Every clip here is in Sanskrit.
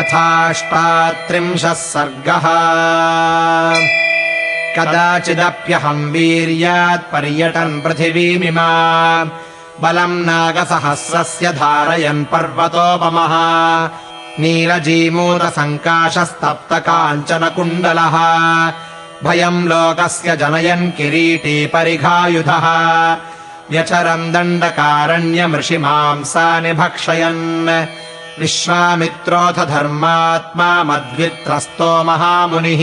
अथाष्टात्रिंशः सर्गः। कदाचिदप्यहम् वीर्यात् पर्यटन् पृथिवीमिमा बलम् नागसहस्रस्य धारयन् पर्वतोपमः नीलजीमूतसङ्काशस्तप्तकाञ्चनकुण्डलः भयम् लोकस्य जनयन् किरीटी परिघायुधः व्यचरन् दण्डकारण्यमृषिमांसानि भक्षयन् विश्वामित्रोऽथ धर्मात्मा मद्वित्रस्तो महामुनिः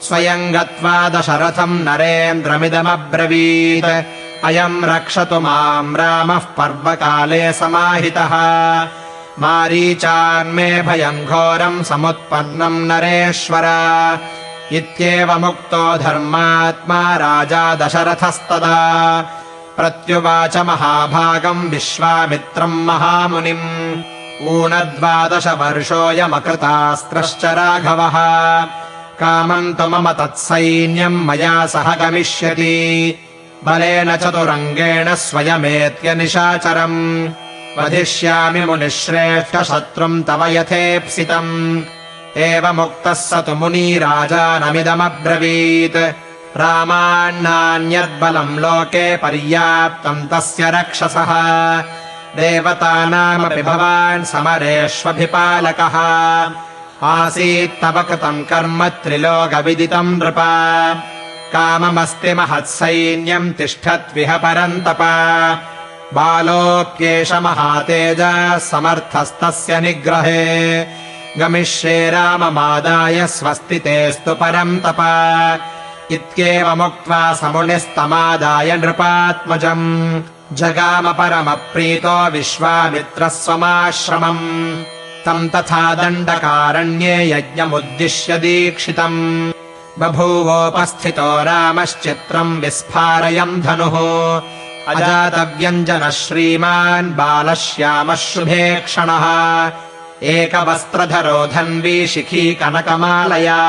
स्वयम् गत्वा दशरथम् नरेन्द्रमिदमब्रवीत् अयम् रक्षतु माम् रामः पर्वकाले समाहितः मारीचान्मे भयम् घोरम् समुत्पन्नम् नरेश्वर इत्येवमुक्तो धर्मात्मा राजा दशरथस्तदा प्रत्युवाच महाभागम् विश्वामित्रम् महामुनिम् ऊनद्वादश वर्षोऽयमकृतास्त्रश्च राघवः कामम् तु मम तत्सैन्यम् मया सह गमिष्यति बलेन चतुरङ्गेण स्वयमेत्य निशाचरम् वधिष्यामि मुनिश्रेष्ठ शत्रुम् तव यथेप्सितम् एवमुक्तः स तु मुनी राजानमिदमब्रवीत् रामान्नान्यद्बलम् लोके पर्याप्तम् तस्य रक्षसः देवतानामपि भवान् समरेष्वभिपालकः आसीत्तव कृतम् कर्म त्रिलोकविदितम् नृपा काममस्ति महत्सैन्यम् तिष्ठत्विह परन्तप बालोऽप्येष महातेजः समर्थस्तस्य निग्रहे गमिष्ये राममादाय स्वस्ति तेऽस्तु परन्तप इत्येवमुक्त्वा समुनिस्तमादाय नृपात्मजम् जगाम परमप्रीतो विश्वामित्रः स्वमाश्रमम् तम् तथा दण्डकारण्ये यज्ञमुद्दिश्य दीक्षितम् बभूवोपस्थितो रामश्चित्रम् विस्फारयन् धनुः अजातव्यञ्जनः श्रीमान् बालश्यामः शुभेक्षणः एकवस्त्रधरो धन्वी शिखी कनकमालया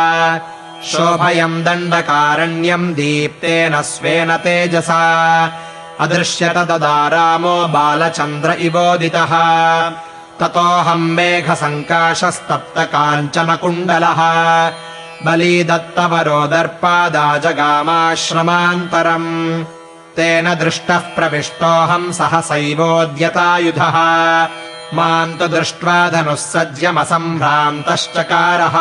शोभयम् दण्डकारण्यम् दीप्तेन स्वेन तेजसा अदृश्यत तदा रामो बालचन्द्र इवोदितः ततोऽहम् मेघसङ्काशस्तप्तकाञ्चनकुण्डलः बलीदत्तवरो दर्पादाजगामाश्रमान्तरम् तेन दृष्टः प्रविष्टोऽहम् सहसैवोद्यतायुधः माम् तु दृष्ट्वा धनुः सज्जमसम्भ्रान्तश्चकारः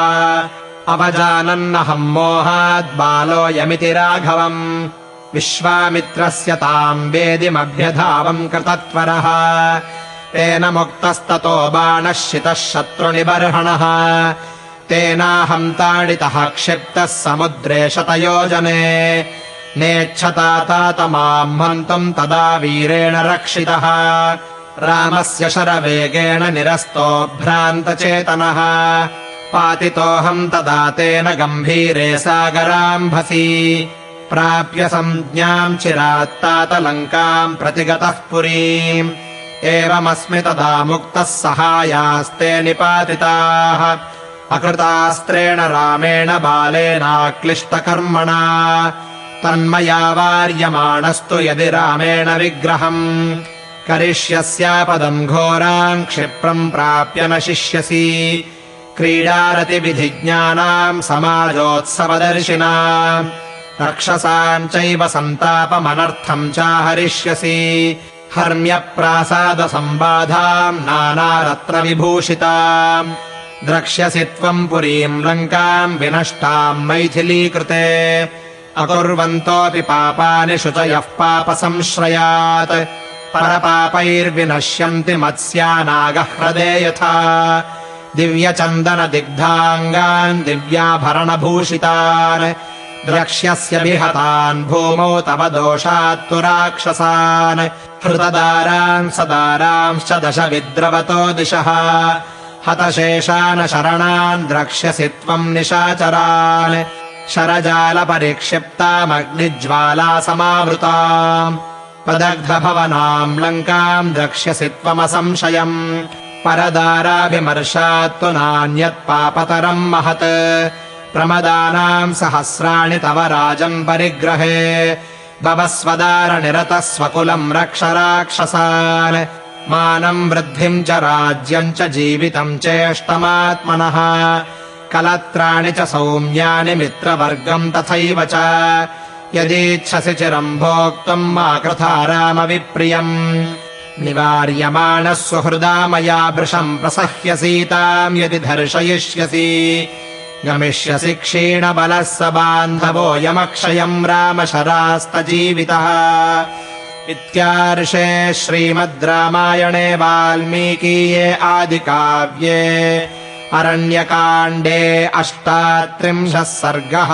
अवजानन्नहम् मोहात् बालोऽयमिति राघवम् विश्वामित्रस्य ताम् वेदिमभ्यधावम् कृतत्वरः तेन मुक्तस्ततो बाणः शितः शत्रुनिबर्हणः तेनाहम् ताडितः क्षिप्तः समुद्रे शतयोजने नेच्छता तात माम् हन्तुम् तदा वीरेण रक्षितः रामस्य शरवेगेण निरस्तो भ्रान्तचेतनः पातितोऽहम् तदा तेन गम्भीरे सागराम्भसि प्राप्य संज्ञाम् चिरात्तात लङ्काम् प्रतिगतः पुरीम् एवमस्मि तदा मुक्तः सहायास्ते निपातिताः अकृतास्त्रेण रामेण बालेनाक्लिष्टकर्मणा तन्मया वार्यमाणस्तु यदि रामेण विग्रहम् करिष्यस्यापदम् घोराम् क्षिप्रम् प्राप्य न शिष्यसि क्रीडारतिविधिज्ञानाम् समाजोत्सवदर्शिनाम् रक्षसाम् चैव सन्तापमनर्थम् चाहरिष्यसि हर्म्यप्रासादसम्बाधाम् नानारत्नविभूषिताम् द्रक्ष्यसि त्वम् पुरीम् लङ्काम् विनष्टाम् मैथिलीकृते अकुर्वन्तोऽपि पापानि शुचयः पापसंश्रयात् परपापैर्विनश्यन्ति मत्स्यानागह्रदे यथा दिव्यचन्दनदिग्धाङ्गान् दिव्याभरणभूषितान् द्रक्ष्यस्य विहतान् भूमौ तव दोषात्तु राक्षसान् हृतदारान् सदारांश्च दश विद्रवतो दिशः हतशेषान् शरणान् द्रक्ष्यसि त्वम् निशाचरान् शरजालपरिक्षिप्तामग्निज्वालासमावृताम् प्रदग्धभवनाम् लङ्काम् द्रक्ष्यसि त्वमसंशयम् परदाराभिमर्शात्तु नान्यत्पापतरम् महत् प्रमदानाम् सहस्राणि तव राजन् परिग्रहे भवस्वदारनिरतः स्वकुलम् रक्ष राक्षसान् मानम् वृद्धिम् च राज्यम् च जीवितम् चेष्टमात्मनः कलत्राणि च सौम्यानि मित्रवर्गम् तथैव च यदीच्छसि चिरम् भोक्तुम् मा कृथा रामविप्रियम् निवार्यमाणः सुहृदा मया भृशम् प्रसह्यसीताम् यदि दर्शयिष्यसि गमिष्यसि क्षीणबलः स बान्धवोऽयमक्षयम् रामशरास्तजीवितः इत्यार्षे श्रीमद् रामायणे वाल्मीकीये आदिकाव्ये अरण्यकाण्डे 38 सर्गः।